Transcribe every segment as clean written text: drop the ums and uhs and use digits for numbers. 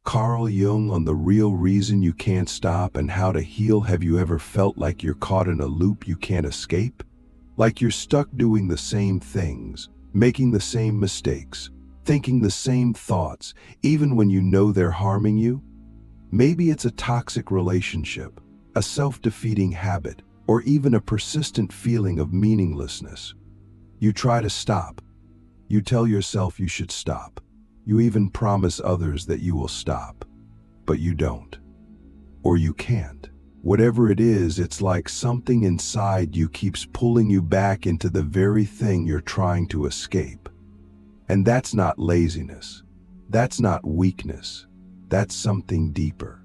Carl Jung on the real reason you can't stop and how to heal. Have you ever felt like you're caught in a loop you can't escape? Like you're stuck doing the same things, making the same mistakes, thinking the same thoughts, even when you know they're harming you? Maybe it's a toxic relationship, a self-defeating habit, or even a persistent feeling of meaninglessness. You try to stop. You tell yourself you should stop. You even promise others that you will stop, but you don't. Or you can't. Whatever it is, it's like something inside you keeps pulling you back into the very thing you're trying to escape. And that's not laziness. That's not weakness. That's something deeper.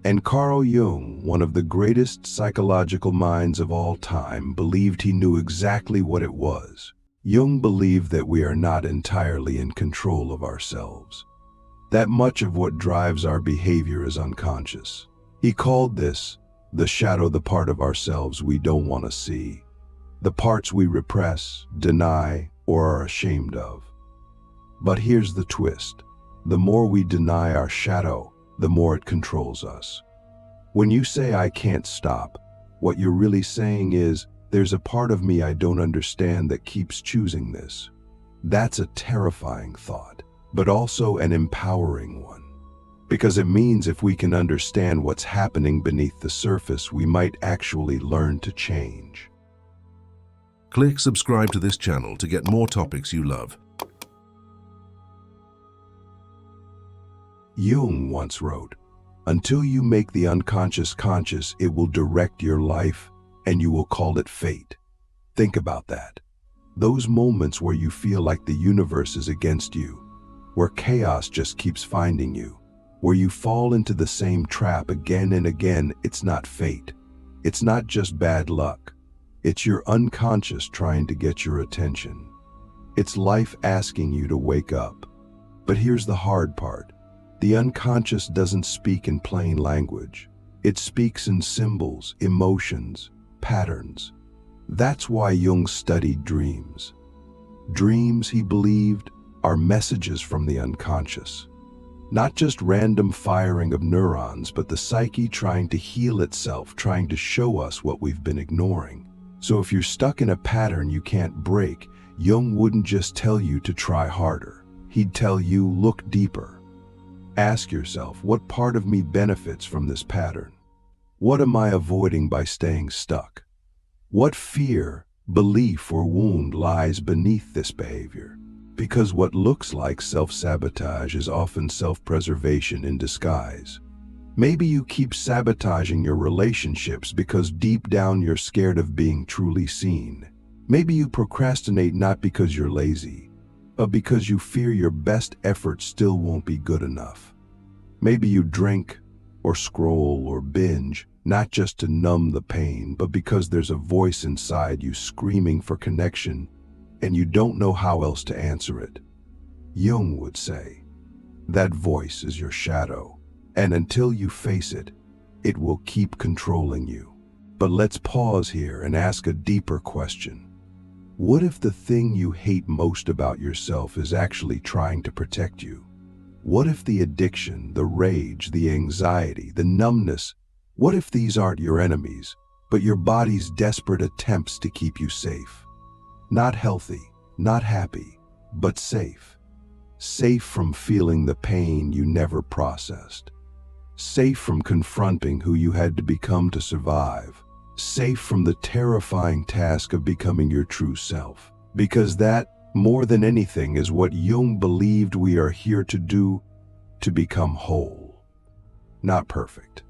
And Carl Jung, one of the greatest psychological minds of all time, believed he knew exactly what it was. Jung believed that we are not entirely in control of ourselves, that much of what drives our behavior is unconscious. He called this the shadow, the part of ourselves we don't want to see, the parts we repress, deny, or are ashamed of. But here's the twist. The more we deny our shadow, the more it controls us. When you say, "I can't stop," what you're really saying is, "There's a part of me I don't understand that keeps choosing this." That's a terrifying thought, but also an empowering one. Because it means if we can understand what's happening beneath the surface, we might actually learn to change. Click subscribe to this channel to get more topics you love. Jung once wrote, "Until you make the unconscious conscious, it will direct your life, and you will call it fate." Think about that. Those moments where you feel like the universe is against you, where chaos just keeps finding you, where you fall into the same trap again and again, it's not fate. It's not just bad luck. It's your unconscious trying to get your attention. It's life asking you to wake up. But here's the hard part. The unconscious doesn't speak in plain language. It speaks in symbols, emotions, patterns. That's why Jung studied dreams. Dreams, he believed, are messages from the unconscious. Not just random firing of neurons, but the psyche trying to heal itself, trying to show us what we've been ignoring. So if you're stuck in a pattern you can't break, Jung wouldn't just tell you to try harder. He'd tell you, look deeper. Ask yourself, what part of me benefits from this pattern? What am I avoiding by staying stuck? What fear, belief, or wound lies beneath this behavior? Because what looks like self-sabotage is often self-preservation in disguise. Maybe you keep sabotaging your relationships because deep down you're scared of being truly seen. Maybe you procrastinate not because you're lazy, but because you fear your best effort still won't be good enough. Maybe you drink or scroll or binge, not just to numb the pain, but because there's a voice inside you screaming for connection and you don't know how else to answer it. Jung would say, that voice is your shadow, and until you face it, it will keep controlling you. But let's pause here and ask a deeper question. What if the thing you hate most about yourself is actually trying to protect you? What if the addiction, the rage, the anxiety, the numbness, what if these aren't your enemies, but your body's desperate attempts to keep you safe? Not healthy, not happy, but safe. Safe from feeling the pain you never processed. Safe from confronting who you had to become to survive. Safe from the terrifying task of becoming your true self. Because that, more than anything, is what Jung believed we are here to do, to become whole. Not perfect,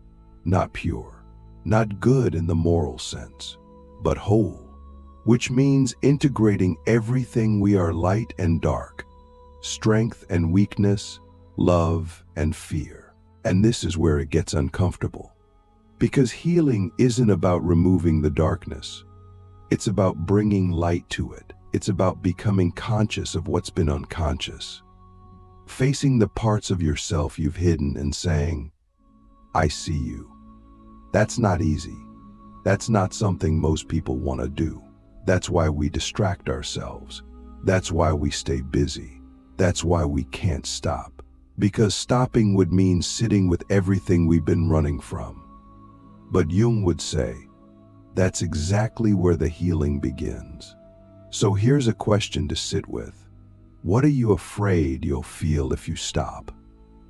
not pure, not good in the moral sense, but whole, which means integrating everything we are, light and dark, strength and weakness, love and fear. And this is where it gets uncomfortable. Because healing isn't about removing the darkness. It's about bringing light to it. It's about becoming conscious of what's been unconscious. Facing the parts of yourself you've hidden and saying, I see you. That's not easy. That's not something most people want to do. That's why we distract ourselves. That's why we stay busy. That's why we can't stop. because stopping would mean sitting with everything we've been running from. But Jung would say, that's exactly where the healing begins. So here's a question to sit with. What are you afraid you'll feel if you stop?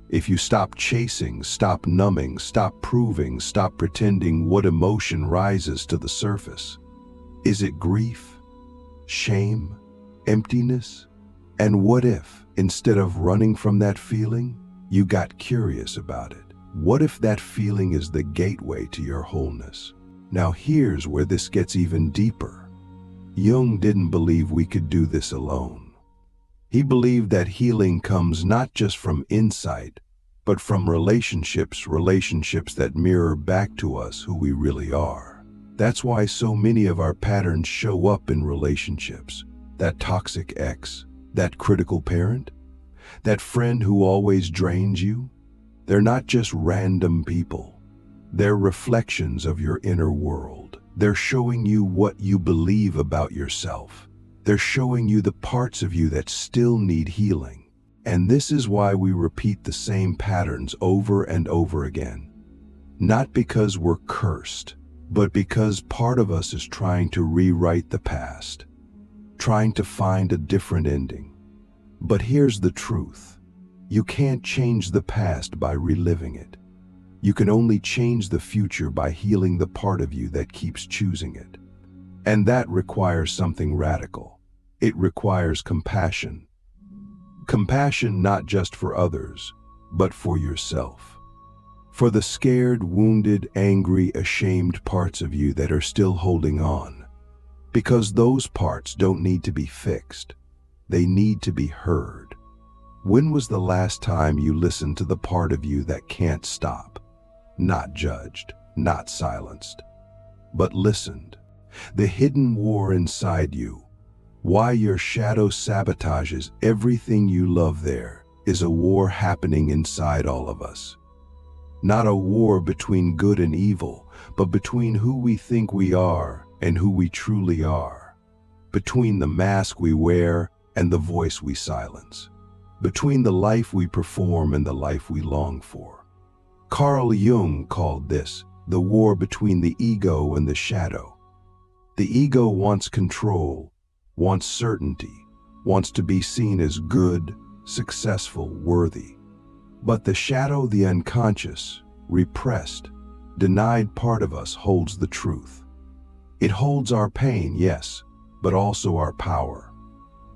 If you stop chasing, stop numbing, stop proving, stop pretending, what emotion rises to the surface? Is it grief, shame, emptiness? And what if, instead of running from that feeling, you got curious about it? What if that feeling is the gateway to your wholeness? Now here's where this gets even deeper. Jung didn't believe we could do this alone. He believed that healing comes not just from insight, but from relationships that mirror back to us who we really are. That's why so many of our patterns show up in relationships. That toxic ex, that critical parent, that friend who always drains you. They're not just random people. They're reflections of your inner world. They're showing you what you believe about yourself. They're showing you the parts of you that still need healing. And this is why we repeat the same patterns over and over again. Not because we're cursed, but because part of us is trying to rewrite the past, trying to find a different ending. But here's the truth. You can't change the past by reliving it. You can only change the future by healing the part of you that keeps choosing it. And that requires something radical. It requires compassion. Compassion not just for others, but for yourself. For the scared, wounded, angry, ashamed parts of you that are still holding on. Because those parts don't need to be fixed. They need to be heard. When was the last time you listened to the part of you that can't stop? Not judged, not silenced, but listened. The hidden war inside you, why your shadow sabotages everything you love, there is a war happening inside all of us. Not a war between good and evil, but between who we think we are and who we truly are. Between the mask we wear and the voice we silence. Between the life we perform and the life we long for. Carl Jung called this the war between the ego and the shadow. The ego wants control, wants certainty, wants to be seen as good, successful, worthy. But the shadow, the unconscious, repressed, denied part of us holds the truth. It holds our pain, yes, but also our power.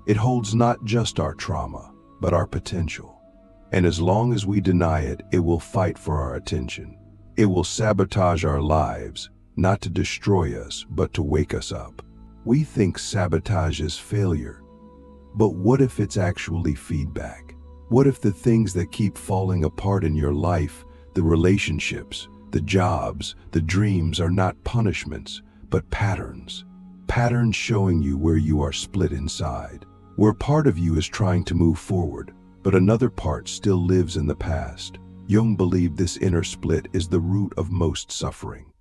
It holds not just our trauma, but our potential. And as long as we deny it, it will fight for our attention. It will sabotage our lives, not to destroy us, but to wake us up. We think sabotage is failure. But what if it's actually feedback? What if the things that keep falling apart in your life, the relationships, the jobs, the dreams, are not punishments, but patterns? Patterns showing you where you are split inside, where part of you is trying to move forward, but another part still lives in the past. Jung believed this inner split is the root of most suffering.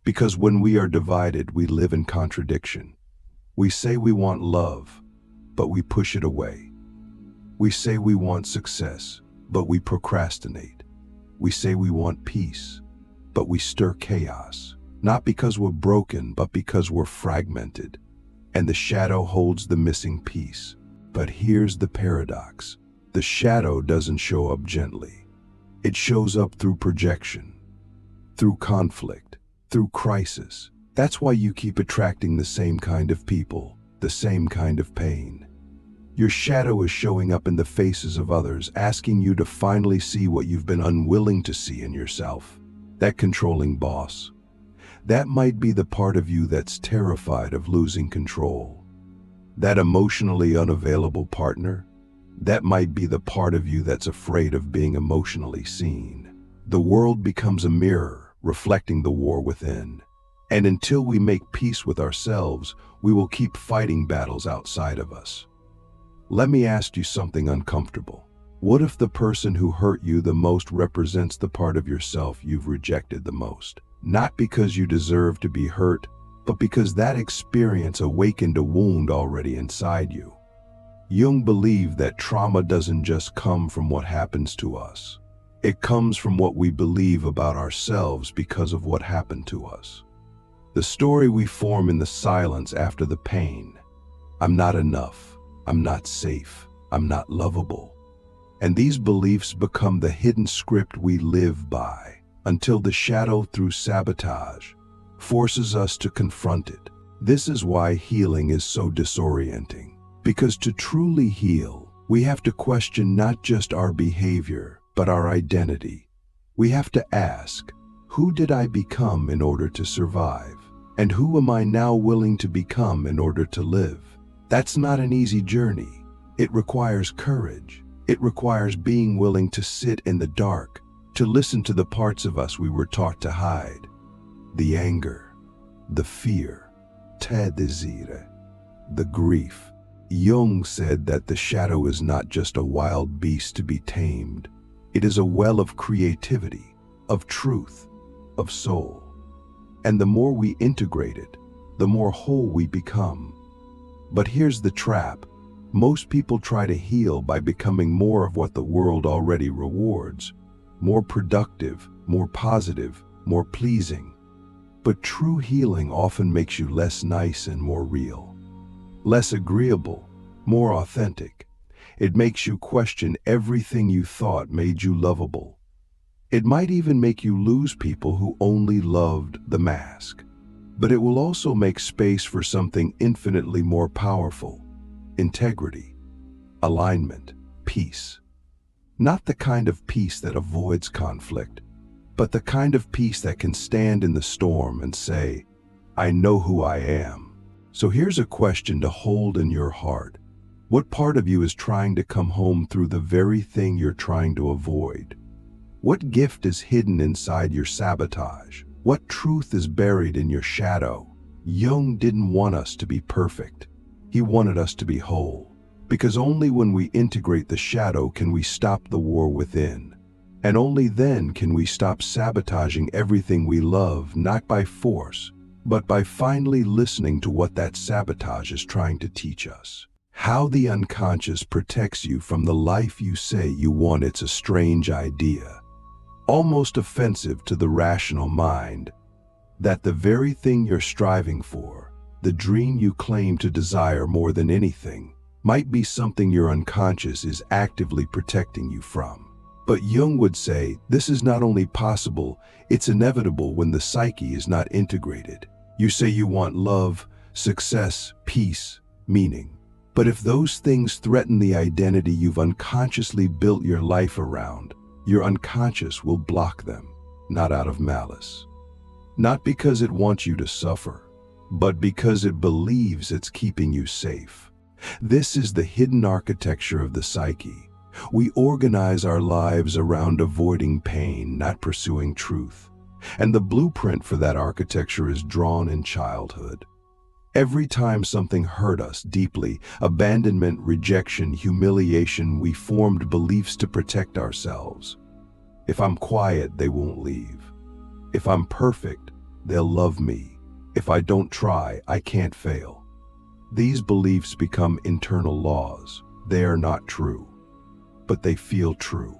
Because when we are divided, we live in contradiction. We say we want love, but we push it away. We say we want success, but we procrastinate. We say we want peace, but we stir chaos. Not because we're broken, but because we're fragmented. And the shadow holds the missing piece. But here's the paradox. The shadow doesn't show up gently. It shows up through projection, through conflict, through crisis. That's why you keep attracting the same kind of people, the same kind of pain. Your shadow is showing up in the faces of others, asking you to finally see what you've been unwilling to see in yourself. That controlling boss. That might be the part of you that's terrified of losing control. That emotionally unavailable partner. That might be the part of you that's afraid of being emotionally seen. The world becomes a mirror, reflecting the war within. And until we make peace with ourselves, we will keep fighting battles outside of us. Let me ask you something uncomfortable. What if the person who hurt you the most represents the part of yourself you've rejected the most? Not because you deserve to be hurt, but because that experience awakened a wound already inside you. Jung believed that trauma doesn't just come from what happens to us. It comes from what we believe about ourselves because of what happened to us. The story we form in the silence after the pain. I'm not enough. I'm not safe. I'm not lovable. And these beliefs become the hidden script we live by until the shadow, through sabotage, forces us to confront it. This is why healing is so disorienting. Because to truly heal, we have to question not just our behavior, but our identity. We have to ask, who did I become in order to survive? And who am I now willing to become in order to live? That's not an easy journey. It requires courage. It requires being willing to sit in the dark, to listen to the parts of us we were taught to hide. The anger, the fear, the grief. Jung said that the shadow is not just a wild beast to be tamed. It is a well of creativity, of truth, of soul. And the more we integrate it, the more whole we become. But here's the trap. Most people try to heal by becoming more of what the world already rewards. More productive, more positive, more pleasing. But true healing often makes you less nice and more real. Less agreeable, more authentic. It makes you question everything you thought made you lovable. It might even make you lose people who only loved the mask. But it will also make space for something infinitely more powerful: integrity, alignment, peace. Not the kind of peace that avoids conflict, but the kind of peace that can stand in the storm and say, I know who I am. So here's a question to hold in your heart. What part of you is trying to come home through the very thing you're trying to avoid? What gift is hidden inside your sabotage? What truth is buried in your shadow? Jung didn't want us to be perfect. He wanted us to be whole. Because only when we integrate the shadow can we stop the war within. And only then can we stop sabotaging everything we love, not by force, but by finally listening to what that sabotage is trying to teach us. How the unconscious protects you from the life you say you want. It's a strange idea, almost offensive to the rational mind, that the very thing you're striving for, the dream you claim to desire more than anything, might be something your unconscious is actively protecting you from. But Jung would say this is not only possible, it's inevitable when the psyche is not integrated. You say you want love, success, peace, meaning. But if those things threaten the identity you've unconsciously built your life around, your unconscious will block them, not out of malice. Not because it wants you to suffer, but because it believes it's keeping you safe. This is the hidden architecture of the psyche. We organize our lives around avoiding pain, not pursuing truth. And the blueprint for that architecture is drawn in childhood. Every time something hurt us deeply, abandonment, rejection, humiliation, we formed beliefs to protect ourselves. If I'm quiet, they won't leave. If I'm perfect, they'll love me. If I don't try, I can't fail. These beliefs become internal laws. They are not true, but they feel true.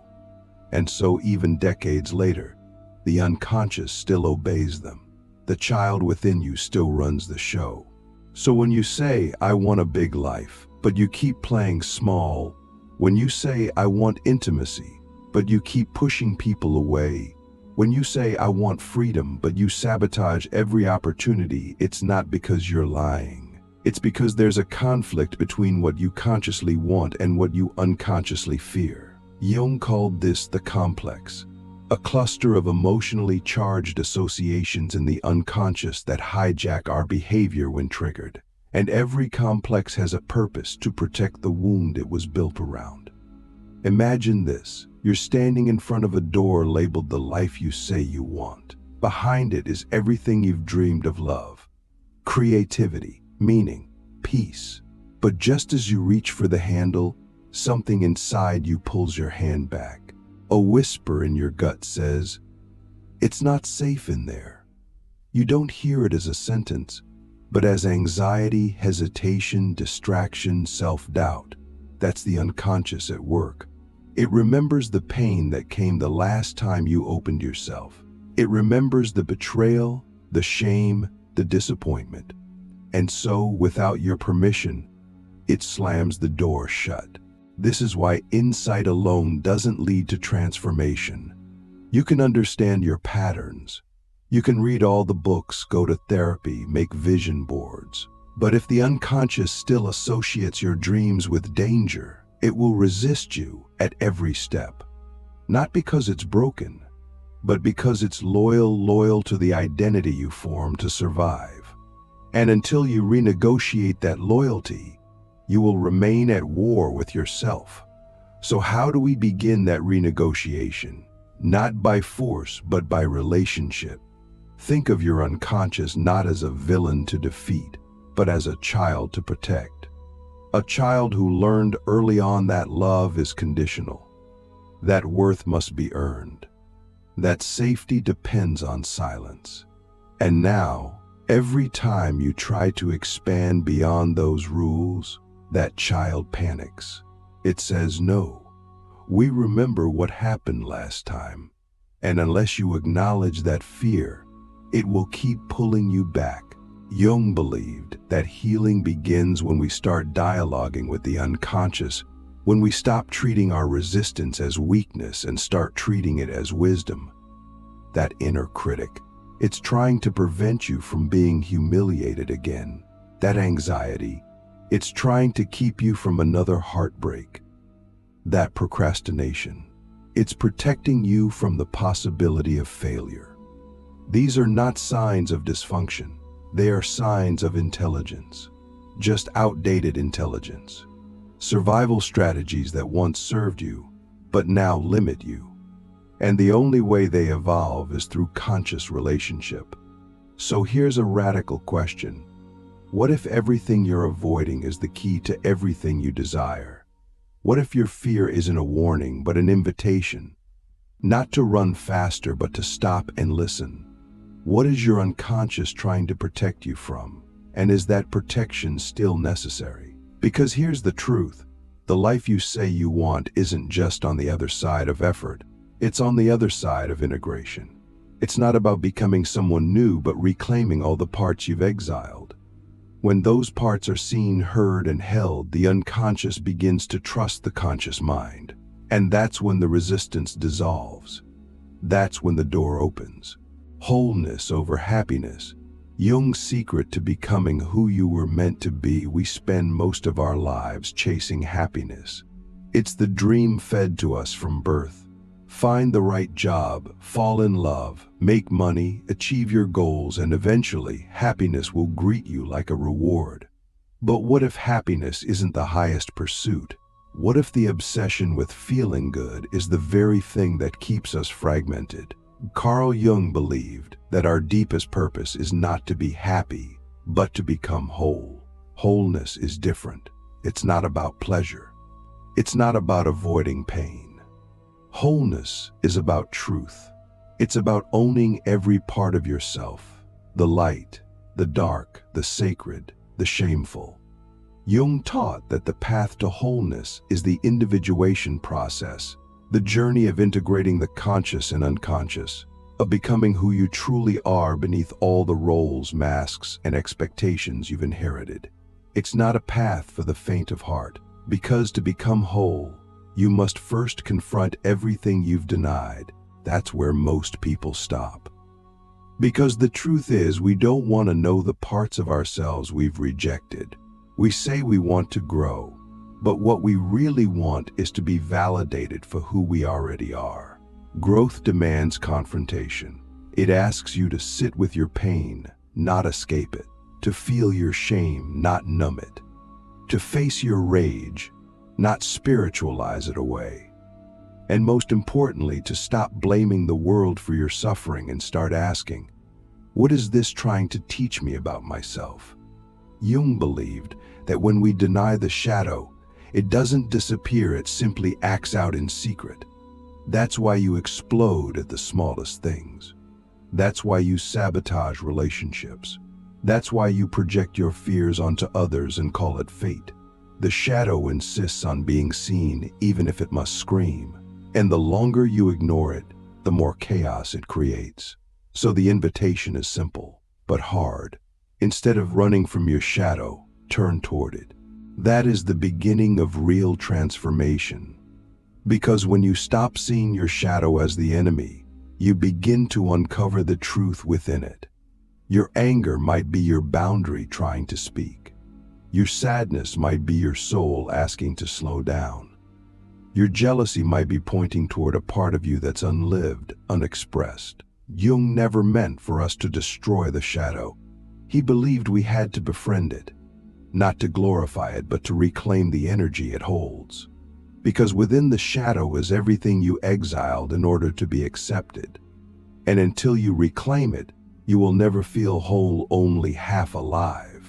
And so even decades later, the unconscious still obeys them. The child within you still runs the show. So when you say, I want a big life, but you keep playing small, when you say, I want intimacy, but you keep pushing people away, when you say, I want freedom, but you sabotage every opportunity, it's not because you're lying. It's because there's a conflict between what you consciously want and what you unconsciously fear. Jung called this the complex, a cluster of emotionally charged associations in the unconscious that hijack our behavior when triggered. And every complex has a purpose: to protect the wound it was built around. Imagine this. You're standing in front of a door labeled the life you say you want. Behind it is everything you've dreamed of: love, creativity, meaning, peace. But just as you reach for the handle, something inside you pulls your hand back. A whisper in your gut says, it's not safe in there. You don't hear it as a sentence, but as anxiety, hesitation, distraction, self-doubt. That's the unconscious at work. It remembers the pain that came the last time you opened yourself. It remembers the betrayal, the shame, the disappointment. And so, without your permission, it slams the door shut. This is why insight alone doesn't lead to transformation. You can understand your patterns. You can read all the books, go to therapy, make vision boards. But if the unconscious still associates your dreams with danger, it will resist you at every step. Not because it's broken, but because it's loyal to the identity you formed to survive. And until you renegotiate that loyalty, you will remain at war with yourself. So how do we begin that renegotiation? Not by force, but by relationship. Think of your unconscious not as a villain to defeat, but as a child to protect. A child who learned early on that love is conditional, that worth must be earned, that safety depends on silence. And now, every time you try to expand beyond those rules, that child panics. It says, no, we remember what happened last time. And unless you acknowledge that fear, it will keep pulling you back. Jung believed that healing begins when we start dialoguing with the unconscious, when we stop treating our resistance as weakness and start treating it as wisdom. That inner critic, it's trying to prevent you from being humiliated again. That anxiety, it's trying to keep you from another heartbreak. That procrastination, it's protecting you from the possibility of failure. These are not signs of dysfunction. They are signs of intelligence, just outdated intelligence. Survival strategies that once served you, but now limit you. And the only way they evolve is through conscious relationship. So here's a radical question. What if everything you're avoiding is the key to everything you desire? What if your fear isn't a warning, but an invitation? Not to run faster, but to stop and listen. What is your unconscious trying to protect you from? And is that protection still necessary? Because here's the truth. The life you say you want isn't just on the other side of effort. It's on the other side of integration. It's not about becoming someone new, but reclaiming all the parts you've exiled. When those parts are seen, heard, and held, the unconscious begins to trust the conscious mind. And that's when the resistance dissolves. That's when the door opens. Wholeness over happiness. Jung's secret to becoming who you were meant to be. We spend most of our lives chasing happiness. It's the dream fed to us from birth. Find the right job, fall in love, make money, achieve your goals, and eventually happiness will greet you like a reward. But what if happiness isn't the highest pursuit? What if the obsession with feeling good is the very thing that keeps us fragmented? Carl Jung believed that our deepest purpose is not to be happy, but to become whole. Wholeness is different. It's not about pleasure. It's not about avoiding pain. Wholeness is about truth. It's about owning every part of yourself, the light, the dark, the sacred, the shameful. Jung taught that the path to wholeness is the individuation process, the journey of integrating the conscious and unconscious, of becoming who you truly are beneath all the roles, masks, and expectations you've inherited. It's not a path for the faint of heart, because to become whole, you must first confront everything you've denied. That's where most people stop. Because the truth is, we don't want to know the parts of ourselves we've rejected. We say we want to grow, but what we really want is to be validated for who we already are. Growth demands confrontation. It asks you to sit with your pain, not escape it, to feel your shame, not numb it, to face your rage, not spiritualize it away. And most importantly, to stop blaming the world for your suffering and start asking, what is this trying to teach me about myself? Jung believed that when we deny the shadow, it doesn't disappear, it simply acts out in secret. That's why you explode at the smallest things. That's why you sabotage relationships. That's why you project your fears onto others and call it fate. The shadow insists on being seen even if it must scream. And the longer you ignore it, the more chaos it creates. So the invitation is simple, but hard. Instead of running from your shadow, turn toward it. That is the beginning of real transformation. Because when you stop seeing your shadow as the enemy, you begin to uncover the truth within it. Your anger might be your boundary trying to speak. Your sadness might be your soul asking to slow down. Your jealousy might be pointing toward a part of you that's unlived, unexpressed. Jung never meant for us to destroy the shadow. He believed we had to befriend it, not to glorify it, but to reclaim the energy it holds. Because within the shadow is everything you exiled in order to be accepted. And until you reclaim it, you will never feel whole, only half alive.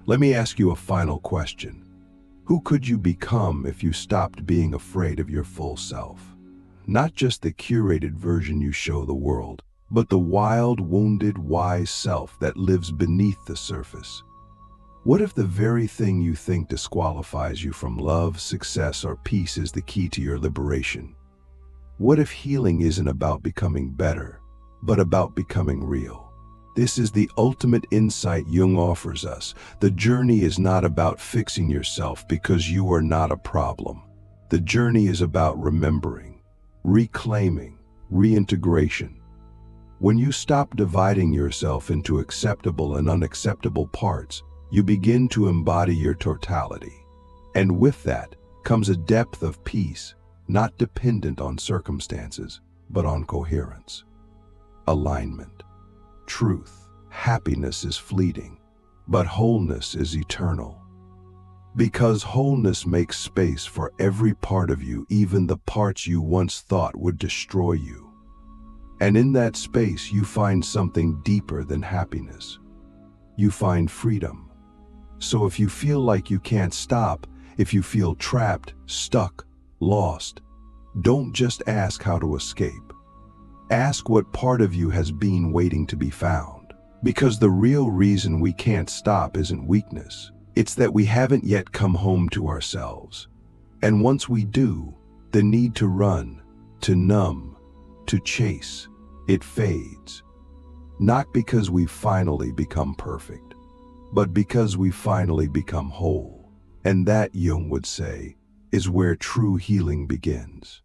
Let me ask you a final question. Who could you become if you stopped being afraid of your full self? Not just the curated version you show the world, but the wild, wounded, wise self that lives beneath the surface. What if the very thing you think disqualifies you from love, success, or peace is the key to your liberation? What if healing isn't about becoming better, but about becoming real? This is the ultimate insight Jung offers us. The journey is not about fixing yourself because you are not a problem. The journey is about remembering, reclaiming, reintegration. When you stop dividing yourself into acceptable and unacceptable parts, you begin to embody your totality. And with that comes a depth of peace, not dependent on circumstances, but on coherence, alignment, truth. Happiness is fleeting, but wholeness is eternal. Because wholeness makes space for every part of you, even the parts you once thought would destroy you. And in that space, you find something deeper than happiness. You find freedom. So if you feel like you can't stop, if you feel trapped, stuck, lost, don't just ask how to escape. Ask what part of you has been waiting to be found. Because the real reason we can't stop isn't weakness. It's that we haven't yet come home to ourselves. And once we do, the need to run, to numb, to chase, it fades. Not because we've finally become perfect, but because we finally become whole. And that, Jung would say, is where true healing begins.